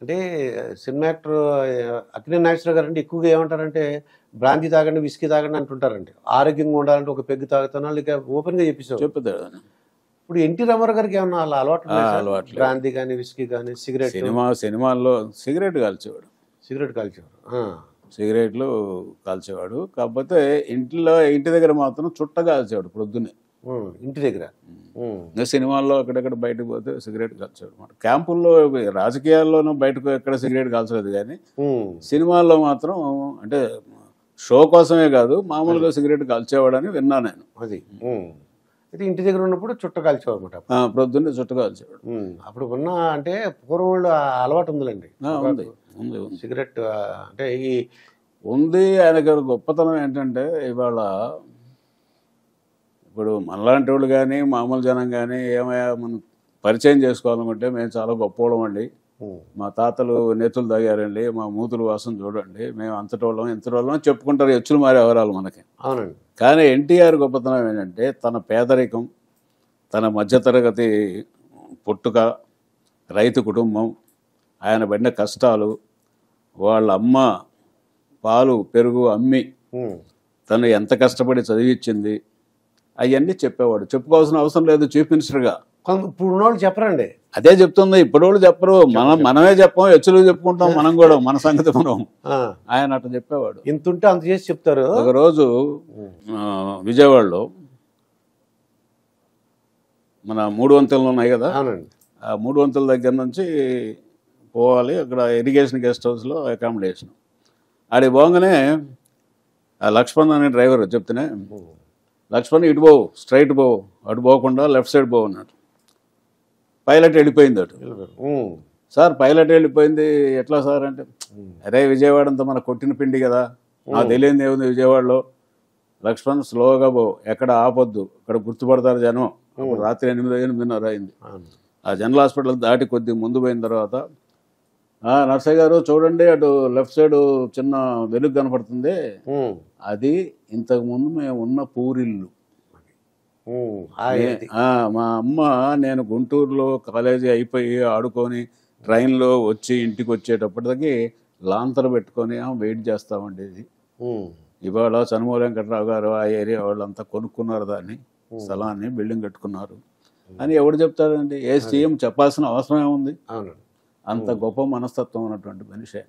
అంటే cinema actor Akkineni Nageswararao గారు అంటే ఎక్కువగా ఏమంటారంటే బ్రాంతి తాగండి, విస్కీ తాగండి అంటుంటారండి. ఆరోగ్యంగా ఉండాలంటే ఒక పెగ్గు తాగుతాను ఇక ఓపెన్గా చెప్పేసావు. చెప్పుతాడు. ఇప్పుడు ఎన్టీ రామారావు గారికి ఏమన్నా అలా అలవాటు ఉన్నాయా సార్? అలవాట్లేదు. బ్రాంతి కానీ, విస్కీ కానీ, సిగరెట్ సినిమాల్లో సిగరెట్ కాల్చేవాడు. సిగరెట్ కాల్చేవారు. సిగరెట్లు కాల్చేవాడు. కాకపోతే ఇంటి దగ్గర మాత్రం చుట్ట కాల్చేవాడు పొద్దున్నే. ఇంటి దగ్గర సినిమాల్లో అక్కడెక్కడ బయటకు పోతే సిగరెట్ కాల్చేవాడు అనమాట. క్యాంపుల్లో రాజకీయాల్లోనూ బయటకు ఎక్కడ సిగరెట్ కాల్చలేదు, కానీ సినిమాల్లో మాత్రం అంటే షో కోసమే కాదు మామూలుగా సిగరెట్ కాల్చేవాడని విన్నా నేను. అది అయితే ఇంటి దగ్గర ఉన్నప్పుడు చుట్ట కాల్చేవాడు అనమాట. ప్రొద్దున్నే చుట్ట కాల్చేవాడు. అప్పుడు ఉన్న అంటే పూర్వం వాళ్ళు అలవాటు ఉందిలేండి. ఉంది ఉంది సిగరెట్ అంటే ఈ ఉంది. ఆయనకి గొప్పతనం ఏంటంటే ఇవాళ ఇప్పుడు మనలాంటి వాళ్ళు కానీ మామూలు జనం కానీ ఏమయ్యా మనం పరిచయం చేసుకోవాలనుకుంటే మేము చాలా గొప్పవాళ్ళం అండి, మా తాతలు నేతులు తాగారండి, మా మూతులు వాసన చూడండి, మేము అంతటి వాళ్ళం ఇంతటి వాళ్ళం చెప్పుకుంటారు ఎచ్చులు మారే వివరాలు మనకి. అవునండి. కానీ ఎన్టీఆర్ గొప్పతనం ఏంటంటే తన పేదరికం, తన మధ్యతరగతి పుట్టుక, రైతు కుటుంబం, ఆయన పడిన కష్టాలు, వాళ్ళ అమ్మ పాలు పెరుగు అమ్మి తను ఎంత కష్టపడి చదివించింది అవన్నీ చెప్పేవాడు. చెప్పుకోవాల్సిన అవసరం లేదు చీఫ్ మినిస్టర్గా. ఇప్పుడు ఉన్నవాళ్ళు చెప్పరండి. అదే చెప్తుంది, ఇప్పుడు వాళ్ళు చెప్పరు, మనమే చెప్పాం, ఎచ్చులు చెప్పుకుంటాం మనం కూడా, మన సంగతి మనం. ఆయన అట్లా చెప్పేవాడు. ఇంత ఉంటే అంత చేసి చెప్తారు. ఒకరోజు విజయవాడలో మన 3 వంతెనలు ఉన్నాయి కదా, ఆ 3 వంతెల దగ్గర నుంచి పోవాలి, అక్కడ ఇరిగేషన్ గెస్ట్ హౌస్లో అకామిడేషన్. ఆడికి పోగానే ఆ లక్ష్మణ్ అనే డ్రైవర్ చెప్తేనే, లక్ష్మణ్ ఇటు పోవు, స్ట్రైట్ పోవు, అటు పోకుండా లెఫ్ట్ సైడ్ పోవు అన్నాడు. పైలట్ వెళ్ళిపోయింది అటు. సార్ పైలట్ వెళ్ళిపోయింది ఎట్లా సార్ అంటే, అరే విజయవాడ అంతా మన కొట్టిన పిండి కదా, నాకు తెలియదు ఏముంది విజయవాడలో, లక్ష్మణ్ స్లోగా పో, ఎక్కడ ఆపొద్దు, ఇక్కడ గుర్తుపడతారు జనం. అప్పుడు రాత్రి 8:30 అయింది. ఆ జనరల్ హాస్పిటల్ దాటి కొద్ది ముందు పోయిన తర్వాత, నర్సయ్య గారు చూడండి అటు లెఫ్ట్ సైడ్ చిన్న వెలుగు కనపడుతుంది, అది ఇంతకు ముందు మేము ఉన్న పూరిల్లు. మా అమ్మ నేను గుంటూరులో కాలేజీ అయిపోయి ఆడుకొని ట్రైన్లో వచ్చి ఇంటికి వచ్చేటప్పటికి లాంతర పెట్టుకొని వెయిట్ చేస్తామండి. ఇది ఇవాళ చనుమూల వెంకట్రావు గారు ఆ ఏరియా వాళ్ళంతా కొనుక్కున్నారు దాన్ని, స్థలాన్ని, బిల్డింగ్ కట్టుకున్నారు అని ఎవడు చెప్తాడండి? ఏ సీఎం చెప్పాల్సిన అవసరం ఏముంది? అంత గొప్ప మనస్తత్వం ఉన్నటువంటి మనిషి.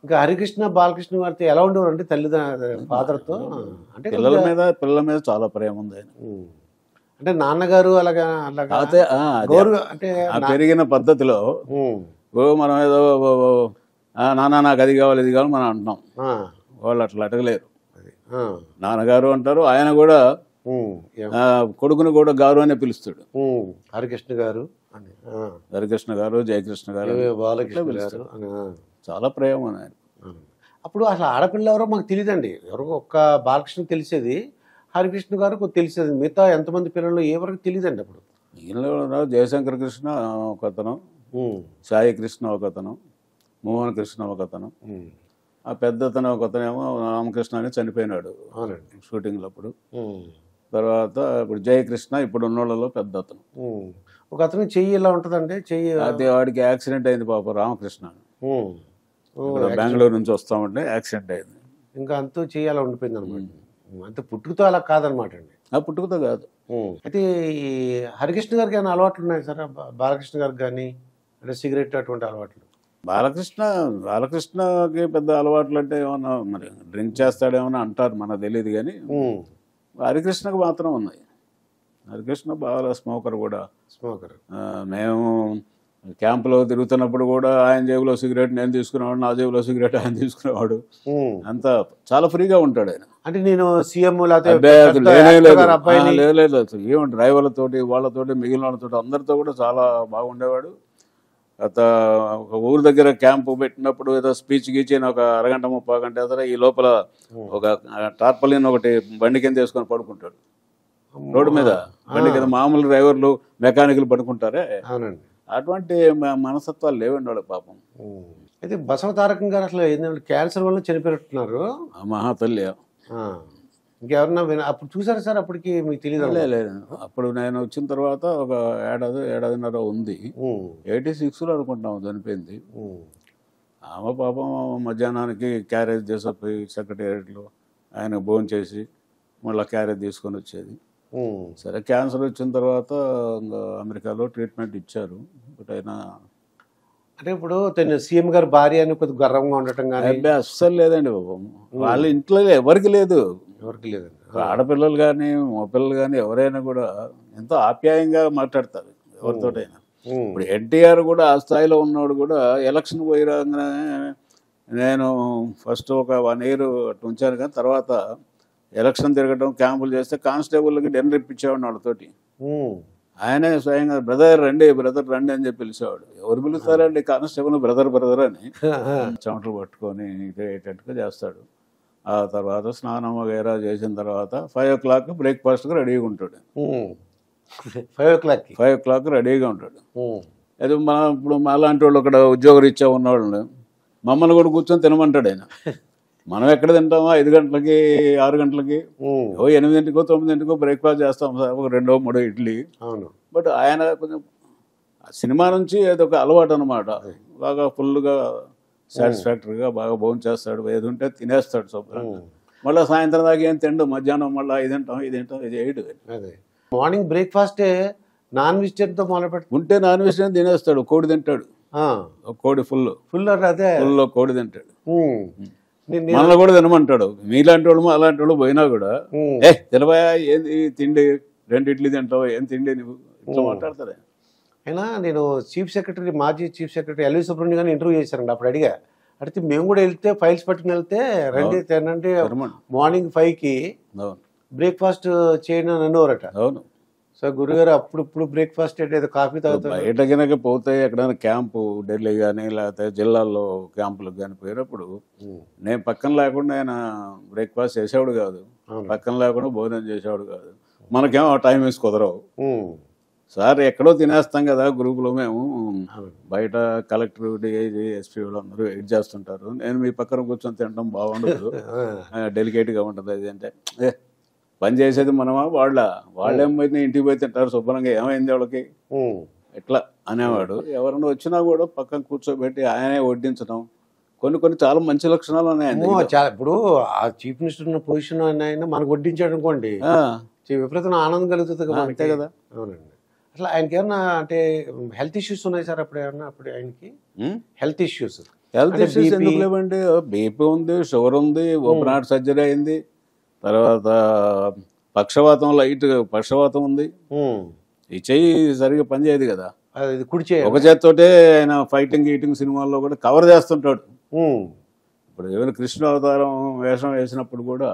ఇంకా హరికృష్ణ బాలకృష్ణ గారితో ఎలా ఉండేవారు అంటే ఫాదర్తో? అంటే పిల్లల మీద చాలా ప్రేమ ఉంది ఆయన. అంటే నాన్నగారు అలాగా అంటే పెరిగిన పద్ధతిలో మనం ఏదో నాన్న నాకు అది కావాలి ఇది కావాలి మనం అంటున్నాం, వాళ్ళు అట్లా అడగలేరు. నాన్నగారు అంటారు, ఆయన కూడా కొడుకుని కూడా గారు అనే పిలుస్తాడు. హరికృష్ణ గారు, హరికృష్ణ గారు, జయకృష్ణ గారు, బాలకృష్ణ గారు, చాలా ప్రేమ ఆయన. అప్పుడు అసలు ఆడపిల్ల ఎవరో మాకు తెలియదండి. ఎవరో ఒక్క బాలకృష్ణ తెలిసేది, హరికృష్ణ గారు తెలిసేది, మిగతా ఎంతమంది పిల్లలు ఎవరికి తెలియదండి. అప్పుడు ఈయనలో జయశంకర్ కృష్ణ ఒకతను, సాయి కృష్ణ ఒకతను, మోహన్ కృష్ణ ఒకతను, ఆ పెద్దతను ఒకతనేమో రామకృష్ణ అని చనిపోయినాడు షూటింగ్లో అప్పుడు. తర్వాత ఇప్పుడు జయకృష్ణ ఇప్పుడు ఉన్నోళ్ళలో పెద్ద అతను. ఒక అతను చెయ్యి ఇలా ఉంటుందండి, చెయ్యి అది వాడికి యాక్సిడెంట్ అయింది పాప, రామకృష్ణ బెంగళూరు నుంచి వస్తామంటే యాక్సిడెంట్ అయింది. ఇంకా అంతా చెయ్యి అలా ఉండిపోయింది అనమాట. అంతే పుట్టుకతో అలా కాదనమాట అండి. ఆ పుట్టుకతో కాదు. అయితే ఈ హరికృష్ణ గారికి ఏమైనా అలవాట్లు ఉన్నాయి సార్? బాలకృష్ణ గారికి కానీ అంటే సిగరెట్ అటువంటి అలవాట్లు? బాలకృష్ణకి పెద్ద అలవాట్లు అంటే ఏమన్నా మరి డ్రింక్ చేస్తాడేమన్నా అంటారు, మనకు తెలియదు. కానీ హరికృష్ణకు మాత్రం ఉన్నాయి. హరికృష్ణ బాగా స్మోకర్ కూడా. మేము క్యాంపులో తిరుగుతున్నప్పుడు కూడా ఆయన జేబులో సిగరెట్ నేను తీసుకునేవాడు, నా జేబులో సిగరెట్ ఆయన తీసుకునేవాడు. అంతా చాలా ఫ్రీగా ఉంటాడు ఆయన. అంటే నేను సీఎం లేదు ఏమో డ్రైవర్లతోటి వాళ్ళతోటి మిగిలిన వాళ్ళతో అందరితో కూడా చాలా బాగుండేవాడు. ఒక ఊరు దగ్గర క్యాంపు పెట్టినప్పుడు ఏదో స్పీచ్ గీచి ఒక అరగంట 30 గంట వేస్తారా, ఈ లోపల ఒక టార్పలిన్ ఒకటి బండి కింద వేసుకొని పడుకుంటాడు రోడ్డు మీద. బండి కింద మామూలు డ్రైవర్లు మెకానికల్ పడుకుంటారే, అటువంటి మనస్తత్వాలు లేవండి వాళ్ళకి పాపం. అయితే బసవ తారకం గారు అసలు ఏంటంటే క్యాన్సర్ వల్ల చనిపోయినట్టున్నారు. మహాతల్లి ఇంకెవరన్నా అప్పుడు చూసారా సార్? అప్పటికి మీకు తెలియదు? లేదు, అప్పుడు నేను వచ్చిన తర్వాత ఒక ఏడాదిన్నర ఉంది. 86లో అనుకుంటున్నాము చనిపోయింది. ఆమె పాపం మధ్యాహ్నానికి క్యారేజ్ చేసిపోయి సెక్రటేరియట్లో ఆయన భోజనం చేసి మళ్ళీ క్యారేజ్ తీసుకొని వచ్చేది. సరే, క్యాన్సర్ వచ్చిన తర్వాత అమెరికాలో ట్రీట్మెంట్ ఇచ్చారు. బట్ అయినా అంటే ఇప్పుడు సీఎం గారి భార్య అని కొద్దిగా గర్వంగా ఉండటం కానీ అస్సలు లేదండి బాబు. వాళ్ళ ఇంట్లో ఎవరికి లేదు. లేదండి. ఆడపిల్లలు కానీ మగపిల్లలు కానీ ఎవరైనా కూడా ఎంతో ఆప్యాయంగా మాట్లాడతారు ఎవరితోటైనా. ఇప్పుడు ఎన్టీఆర్ కూడా ఆ స్థాయిలో ఉన్నవాడు కూడా ఎలక్షన్ పోయి రాగానే నేను ఫస్ట్ ఒక 1 year అటు ఉంచాను, కానీ తర్వాత ఎలక్షన్ తిరగడం క్యాంపులు చేస్తే కానిస్టేబుల్కి డిన్నర్ ఇప్పించేవాడు వాళ్ళతోటి. ఆయనే స్వయంగా బ్రదర్ రండి అని చెప్పి పిలిచేవాడు. ఎవరు పిలుస్తారండి కానిస్టేబుల్ బ్రదర్ అని చెమటలు పట్టుకొని ఇదేటట్టుగా చేస్తాడు. ఆ తర్వాత స్నానం వగైరా చేసిన తర్వాత 5 o'clock బ్రేక్ఫాస్ట్కి రెడీగా ఉంటాడు. 5 o'clock రెడీగా ఉంటాడు. అది ఇప్పుడు మాలాంటి వాళ్ళు అక్కడ ఉద్యోగరీత్యా ఉన్నవాళ్ళు మమ్మల్ని కూడా కూర్చొని తినమంటాడు ఆయన. మనం ఎక్కడ తింటామో 5 గంటలకి 6 గంటలకి 8 9 బ్రేక్ఫాస్ట్ చేస్తాం సార్, ఒక 2-3 ఇడ్లీ. బట్ ఆయన కొంచెం సినిమా నుంచి అదొక అలవాటు అనమాట. బాగా ఫుల్గా సాటిస్ఫాక్టరీగా బాగా భోజనం చేస్తాడు, ఏది ఉంటే తినేస్తాడు శుభ్రంగా. మళ్ళీ సాయంత్రం దాకా ఏం తిండు, మధ్యాహ్నం మళ్ళీ ఇది తింటాం ఇది 8. మార్నింగ్ బ్రేక్ఫాస్టే నాన్ వెజిటేరియన్తో మొదలు పెట్టి ఉంటే నాన్ వెజిటేరియన్ తినేస్తాడు. కోడి తింటాడు, కోడి ఫుల్ అదే ఫుల్లో కోడి తింటాడు. మనల్ని కూడా తినమంటాడు. మీలాంటి వాళ్ళు అలాంటి వాళ్ళు పోయినా కూడా తినబోయా ఏంది తిండి, 2 ఇడ్లీ తింటావు, ఏం తిండి నువ్వు, ఇట్లా మాట్లాడతాడు. అయినా నేను మాజీ చీఫ్ సెక్రటరీ ఎల్వి సుబ్రహ్మణ్యం గారిని ఇంటర్వ్యూ చేశానండి. అప్పుడు అడిగితే మేము కూడా వెళ్తే ఫైల్స్ పట్టుకుని వెళ్తే రండి తినండి మార్నింగ్ 5కి బ్రేక్ఫాస్ట్ చేయండి అని అనేవారట. అవును. సో గురుగారు అప్పుడు బ్రేక్ఫాస్ట్ ఏదో కాఫీ తాగుతారు. బయట గినక పోతే ఎక్కడైనా క్యాంపు ఢిల్లీ కానీ లేకపోతే జిల్లాల్లో క్యాంపులకు కానీ పోయినప్పుడు నేను పక్కన లేకుండా ఆయన బ్రేక్ఫాస్ట్ చేసేవాడు కాదు, పక్కన లేకుండా భోజనం చేసేవాడు కాదు. మనకేమో టైం వేసి కుదరవు సార్, ఎక్కడో తినేస్తాం కదా గ్రూపులో. మేము బయట కలెక్టర్, డిఐజీ, ఎస్పీ వాళ్ళందరూ వెయిట్ చేస్తుంటారు. నేను మీ పక్కన కూర్చొని తినడం బాగుండదు, డెలికేట్గా ఉంటుంది. అది అంటే పని చేసేది మనమా వాళ్ళేమైతే ఇంటికి పోయి తింటారు శుభ్రంగా, ఏమైంది వాళ్ళకి ఎట్లా అనేవాడు. ఎవరైనా వచ్చినా కూడా పక్కన కూర్చోబెట్టి ఆయనే వడ్డించడం, కొన్ని చాలా మంచి లక్షణాలు ఉన్నాయండి. ఇప్పుడు ఆ చీఫ్ మినిస్టర్ ఉన్న పొజిషన్ ఆయన మనకు వడ్డించాడు అనుకోండి, విపరీతమైన ఆనందం కలుగుతుంది. అంతే కదా. అవునండి. అసలు ఆయనకి ఏమన్నా అంటే హెల్త్ ఇష్యూస్ ఉన్నాయి సార్? అప్పుడు ఏమన్నా ఆయనకి హెల్త్ ఇష్యూస్ ఎందుకు లేవండి? బీపీ ఉంది, షుగర్ ఉంది, ఓపెన్ హార్ట్ సర్జరీ అయింది, తర్వాత పక్షవాతం ఉంది. ఈ చెయ్యి సరిగా పనిచేయదు కదా, కుడి చేయి. ఒక చేత్తోటే ఆయన ఫైటింగ్ సినిమాల్లో కూడా కవర్ చేస్తుంటాడు. ఇప్పుడు ఏమైనా కృష్ణ అవతారం వేషం వేసినప్పుడు కూడా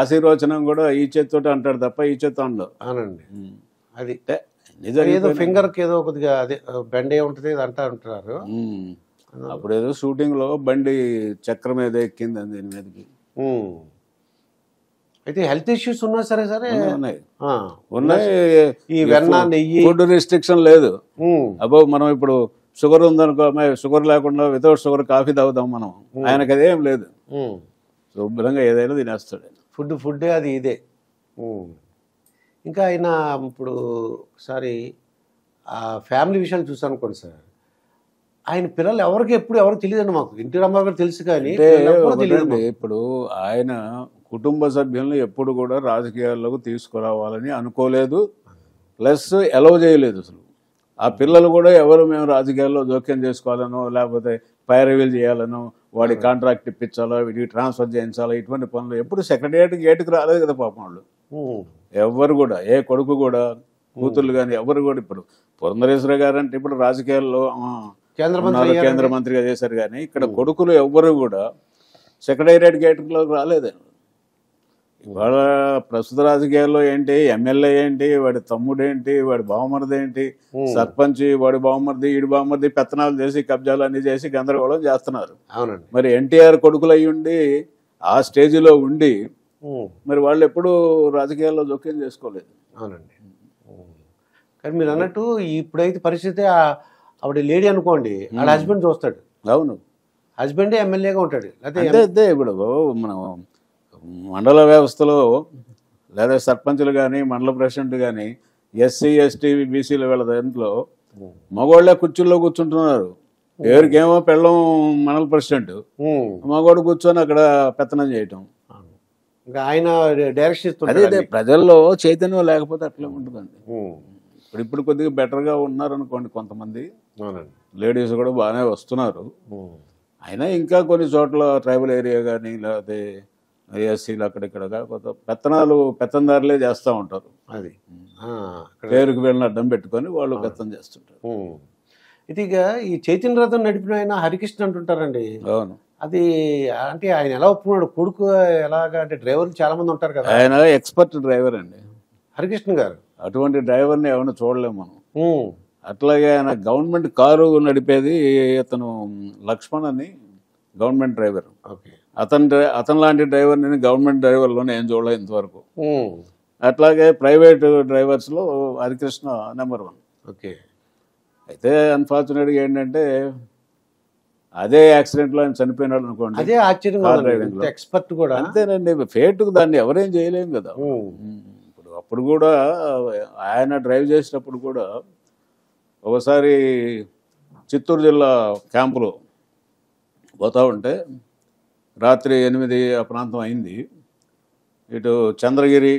ఆశీర్వచనం కూడా ఈ చేత్తోటే అంటాడు తప్ప ఈ చేత్తో ఉండవు. అవునండి. అది ఏదో ఫింగర్ కి ఏదో కొద్దిగా అదే బెండ్ ఏ ఉంటుంది అంటారు. అప్పుడు ఏదో షూటింగ్ లో బండి చక్రం మీద ఎక్కింది దీని మీదకి. అయితే హెల్త్ ఇష్యూస్ ఉన్నా సరే ఉన్నాయి. ఈ వెన్న, నెయ్యి, ఫుడ్ రిస్ట్రిక్షన్ లేదు. అబ్బో మనం ఇప్పుడు షుగర్ ఉందనుకో, షుగర్ లేకుండా వితౌట్ షుగర్ కాఫీ తాగుతాం మనం. ఆయనకు అదేం లేదు, శుభ్రంగా ఏదైనా తినేస్తాడు. ఫుడ్డే అది ఇదే. ఇంకా ఆయన ఇప్పుడు ఒకసారి ఆ ఫ్యామిలీ విషయాలు చూసాను అనుకోండి సార్, ఆయన పిల్లలు ఎవరికి తెలియదండి. మాకు ఎన్టీ రామారావు గారు తెలుసు కానీ తెలియదు. ఇప్పుడు ఆయన కుటుంబ సభ్యులను ఎప్పుడు కూడా రాజకీయాల్లోకి తీసుకురావాలని అనుకోలేదు, ప్లస్ అలౌ చేయలేదు అసలు. ఆ పిల్లలు కూడా ఎవరు మేము రాజకీయాల్లో జోక్యం చేసుకోవాలనో లేకపోతే పైరవీలు చేయాలనో, వాడి కాంట్రాక్ట్ ఇప్పించాలో, వీడికి ట్రాన్స్ఫర్ చేయించాలో, ఇటువంటి పనులు ఎప్పుడు సెక్రటేరియట్ గేటుకు రాలేదు కదా పాపం వాళ్ళు. ఎవరు కూడా, ఏ కొడుకు కూడా, కూతుళ్ళు కానీ ఎవరు కూడా. ఇప్పుడు పురంధరేశ్వర గారు అంటే ఇప్పుడు రాజకీయాల్లో కేంద్ర మంత్రిగా చేశారు, కానీ ఇక్కడ కొడుకులు ఎవ్వరు కూడా సెక్రటేరియట్ గేటులోకి రాలేదండి. ఇవాళ ప్రస్తుత రాజకీయాల్లో ఏంటి, ఎమ్మెల్యే ఏంటి, వాడి తమ్ముడు ఏంటి, వాడి బావమరిది ఏంటి, సర్పంచ్ వాడి బావమరిది, ఈడి బావమరిది పెత్తనాలు చేసి కబ్జాలు అన్ని చేసి గందరగోళం చేస్తున్నారు. మరి ఎన్టీఆర్ కొడుకులు అయ్యి ఉండి ఆ స్టేజ్లో ఉండి మరి వాళ్ళు ఎప్పుడు రాజకీయాల్లో జోక్యం చేసుకోలేదు. అవునండి. కానీ మీరు అన్నట్టు ఇప్పుడైతే పరిస్థితి ఆవిడ లేడీ అనుకోండి, వాళ్ళ హస్బెండ్ చూస్తాడు. అవును, హస్బెండే ఎమ్మెల్యేగా ఉంటాడు. అదే ఇప్పుడు మనం మండల వ్యవస్థలో లేదా సర్పంచులు కానీ మండల ప్రెసిడెంట్ కానీ ఎస్సీ ఎస్టీ బీసీలు వీళ్ళ దాంట్లో మగవాళ్ళే కుర్చీల్లో కూర్చుంటున్నారు. ఎవరికేమో పెళ్ళం మండల ప్రెసిడెంట్, మగవాడు కూర్చొని అక్కడ పెత్తనం చేయటం. ఆయన డైరెక్షన్ అదే ప్రజల్లో చైతన్యం లేకపోతే అట్లే ఉంటుందండి. ఇప్పుడు కొద్దిగా బెటర్గా ఉన్నారు అనుకోండి, కొంతమంది లేడీస్ కూడా బాగానే వస్తున్నారు. అయినా ఇంకా కొన్ని చోట్ల ట్రైబల్ ఏరియా కానీ లేకపోతే ఎస్సీలు అక్కడిక్కడ కొంత పెత్తందారులే చేస్తూ ఉంటారు. అది పేరుకు వెళ్ళిన అడ్డం పెట్టుకొని వాళ్ళు పెత్తం చేస్తుంటారు. ఇది ఇక ఈ చైతన్య రథం నడిపిన ఆయన హరికృష్ణ అంటుంటారండి. అవును. అది అంటే ఆయన ఎలా ఒప్పుకున్నాడు? కొడుకు ఎలాగా అంటే డ్రైవర్లు చాలా మంది ఉంటారు కదా. ఆయన ఎక్స్పర్ట్ డ్రైవర్ అండి హరికృష్ణ గారు. అటువంటి డ్రైవర్ని ఎవరిని చూడలేము మనం. అట్లాగే ఆయన గవర్నమెంట్ కారు నడిపేది అతను లక్ష్మణ్ అని గవర్నమెంట్ డ్రైవర్. అతను లాంటి డ్రైవర్ నేను గవర్నమెంట్ డ్రైవర్లోనే ఏం చూడలేదు ఇంతవరకు. అట్లాగే ప్రైవేట్ డ్రైవర్స్లో హరికృష్ణ నెంబర్ 1. ఓకే. అయితే అన్ఫార్చునేట్గా ఏంటంటే అదే యాక్సిడెంట్లో ఆయన చనిపోయినాడు అనుకోండి. అదే ఆశ్చర్యం. ఎక్స్పర్ట్ కూడా అంతేనండి. ఫేట్కు దాన్ని ఎవరేం చేయలేము కదా. అప్పుడు కూడా ఆయన డ్రైవ్ చేసినప్పుడు కూడా ఒకసారి చిత్తూరు జిల్లా క్యాంపులో పోతా ఉంటే రాత్రి 8 ఆ ప్రాంతం అయింది. ఇటు చంద్రగిరి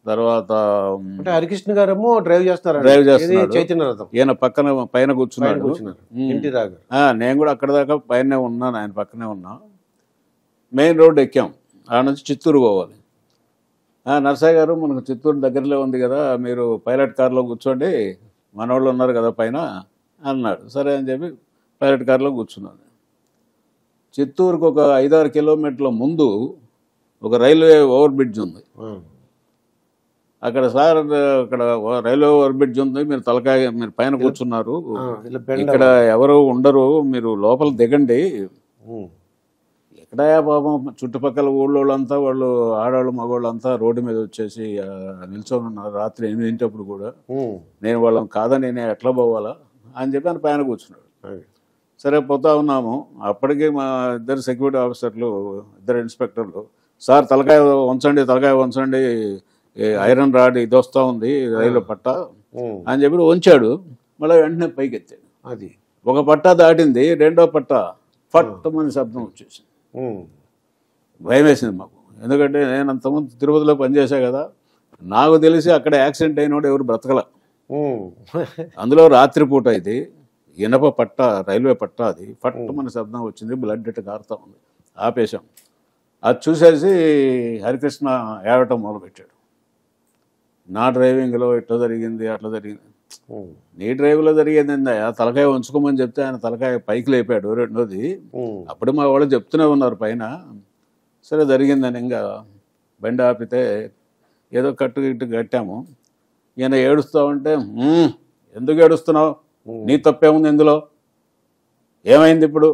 తర్వాత హరికృష్ణ గారేమో డ్రైవ్ చేస్తున్నారు. చైతన్య రథం ఈయన పైన కూర్చున్నాడు. నేను కూడా అక్కడ దాకా పైన ఉన్నాను, ఆయన పక్కనే ఉన్నా. మెయిన్ రోడ్ ఎక్కాం, ఆ నుంచి చిత్తూరు పోవాలి. నర్సయ్య గారు మనకు చిత్తూరు దగ్గరలో ఉంది కదా, మీరు పైలట్ కార్లో కూర్చోండి, మనోళ్ళు ఉన్నారు కదా పైన అన్నాడు. సరే అని చెప్పి పైలట్ కార్లో కూర్చున్నాను. చిత్తూరుకు ఒక 5-6 కిలోమీటర్ల ముందు ఒక రైల్వే ఓవర్ బ్రిడ్జ్ ఉంది. అక్కడ సార్ అక్కడ రైల్వే ఓవర్ బ్రిడ్జ్ ఉంది, మీరు పైన కూర్చున్నారు, ఇక్కడ ఎవరు ఉండరు, మీరు లోపల దిగండి. ఎక్కడా పాపం చుట్టుపక్కల ఊళ్ళోళ్ళంతా వాళ్ళు ఆడవాళ్ళు మగవాళ్ళంతా రోడ్డు మీద వచ్చేసి నిల్చొని ఉన్నారు. రాత్రి 8 కూడా నేను వాళ్ళని కాదని నేను ఎట్లా పోవాలా అని చెప్పి ఆయన పైన కూర్చున్నాడు. సరే పోతా ఉన్నాము. అప్పటికి మా 2 సెక్యూరిటీ ఆఫీసర్లు, 2 ఇన్స్పెక్టర్లు, సార్ తలకాయ వంచండి, ఐరన్ రాడ్ ఇది వస్తూ ఉంది రైలు పట్ట అని చెప్పి వంచాడు. మళ్ళీ వెంటనే పైకి ఎత్తాడు. అది ఒక పట్ట దాటింది, 2వ పట్ట ఫట్టమని శబ్దం వచ్చేసింది. భయం వేసింది మాకు. ఎందుకంటే నేను అంతకుముందు తిరుపతిలో పనిచేసా కదా, నాకు తెలిసి అక్కడ యాక్సిడెంట్ అయినోడు ఎవరు బ్రతకల. అందులో రాత్రిపూట ఇది ఇనప పట్ట, రైల్వే పట్ట, అది ఫట్టమని శబ్దం వచ్చింది, బ్లడ్ ఇట్లా కారుతా ఉంది. ఆపేశాం. అది చూసేసి హరికృష్ణ ఏడటం మొదలుపెట్టాడు. నా డ్రైవింగ్లో ఇట్లా జరిగింది అట్లా జరిగింది. నీ డ్రైవ్లో జరిగేది తలకాయ ఉంచుకోమని చెప్తే ఆయన తలకాయ పైకి లేపాడు. 2వది అప్పుడు మా వాళ్ళు చెప్తూనే ఉన్నారు పైన. సరే జరిగిందని ఇంకా బండి ఆపితే ఏదో కట్టు కట్టాము. ఈయన ఏడుస్తూ ఉంటే, ఎందుకు ఏడుస్తున్నావు, నీ తప్పేముంది ఇందులో, ఏమైంది ఇప్పుడు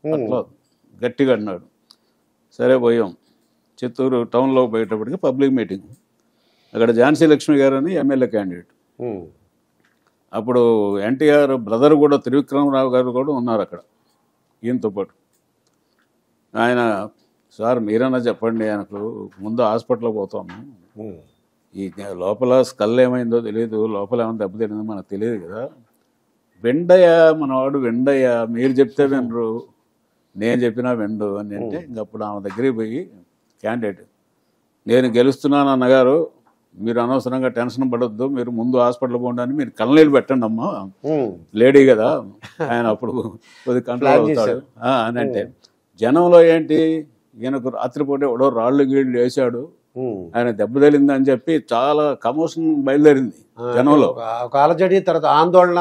అట్లా గట్టిగా అన్నాడు. సరే పోయాం. చిత్తూరు టౌన్లో పోయేటప్పటికి పబ్లిక్ మీటింగ్. అక్కడ ఝాన్సీ లక్ష్మి గారు అని ఎమ్మెల్యే క్యాండిడేట్. అప్పుడు ఎన్టీఆర్ బ్రదర్ కూడా త్రివిక్రమరావు గారు కూడా ఉన్నారు అక్కడ ఈయనతో పాటు. ఆయన, సార్ మీరన్నా చెప్పండి, ఆయనకు ముందు హాస్పిటల్కి పోతాము, ఈ లోపల స్కల్ ఏమైందో తెలియదు, లోపల ఏమైనా దెబ్బతిందో మనకు తెలియదు కదా, వెండయ్య మనవాడు వెండయ్య, మీరు చెప్తే వినరు, నేను చెప్పినా వెండు అని అంటే ఇంకప్పుడు ఆమె దగ్గరికి పోయి, క్యాండిడేట్ నేను గెలుస్తున్నాను అన్నగారు, మీరు అనవసరంగా టెన్షన్ పడొద్దు, మీరు ముందు హాస్పిటల్ పోండి, మీరు కళ్ళనీళ్ళు పెట్టండి అమ్మా, లేడీ కదా, ఆయన అప్పుడు కొద్ది కంట్రోల్ అవుతాడు అని అంటే, జనంలో ఏంటి ఈయనకు రాత్రిపూట ఎవడో రాళ్ళు గీళ్ళు వేసాడు, ఆయన దెబ్బ తగిలిందని చెప్పి చాలా కమోషన్ బయలుదేరింది జనంలో. తర్వాత ఆందోళన,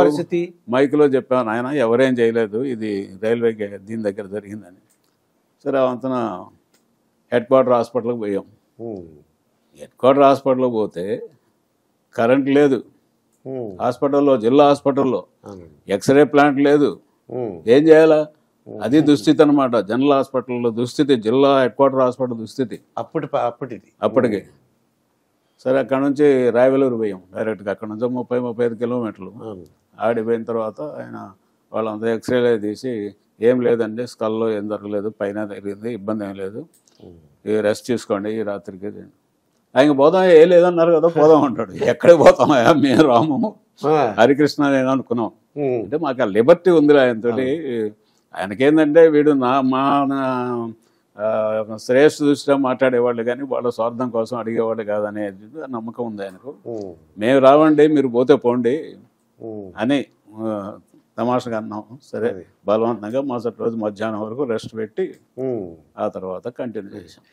పరిస్థితి. మైక్లో చెప్పాను, ఆయన ఎవరేం చేయలేదు, ఇది రైల్వే దీని దగ్గర జరిగిందని. సరే అంతన హెడ్ క్వార్టర్ హాస్పిటల్కి పోయాం. హెడ్ క్వార్టర్ హాస్పిటల్కి పోతే కరెంట్ లేదు హాస్పిటల్లో, జిల్లా హాస్పిటల్లో ఎక్స్రే ప్లాంట్ లేదు, ఏం చేయాలా, అది దుస్థితి అనమాట. జనరల్ హాస్పిటల్లో దుస్థితి, జిల్లా హెడ్ క్వార్టర్ హాస్పిటల్ దుస్థితి అప్పటికి. సరే అక్కడ నుంచి రాయవెల్లూరు పోయాం డైరెక్ట్గా. అక్కడ నుంచి 30-35 కిలోమీటర్లు ఆడిపోయిన తర్వాత ఆయన వాళ్ళంతా ఎక్స్రేలే తీసి ఏం లేదండి, స్కల్లో ఏం జరగలేదు, పైన జరిగింది, ఇబ్బంది ఏం లేదు, రెస్ట్ తీసుకోండి ఈ రాత్రికి. ఆయన పోదాం, ఏ లేదన్నారు కదా, పోదాం అంటాడు. ఎక్కడికి పోతామా మేము రాము, హరికృష్ణ నేను అనుకున్నాం. అంటే మాకు ఆ లిబర్టీ ఉంది ఆయనతో. ఆయనకేందంటే వీడు మా శ్రేయస్సు దృష్టిగా మాట్లాడేవాళ్ళు కానీ వాళ్ళ స్వార్థం కోసం అడిగేవాళ్ళు కాదనే నమ్మకం ఉంది ఆయనకు. మేము రావండి, మీరు పోతే పోండి అని తమాషగా అన్నాం. సరే, బలవంతంగా మరుసటి రోజు మధ్యాహ్నం వరకు రెస్ట్ పెట్టి ఆ తర్వాత కంటిన్యూ చేసాం.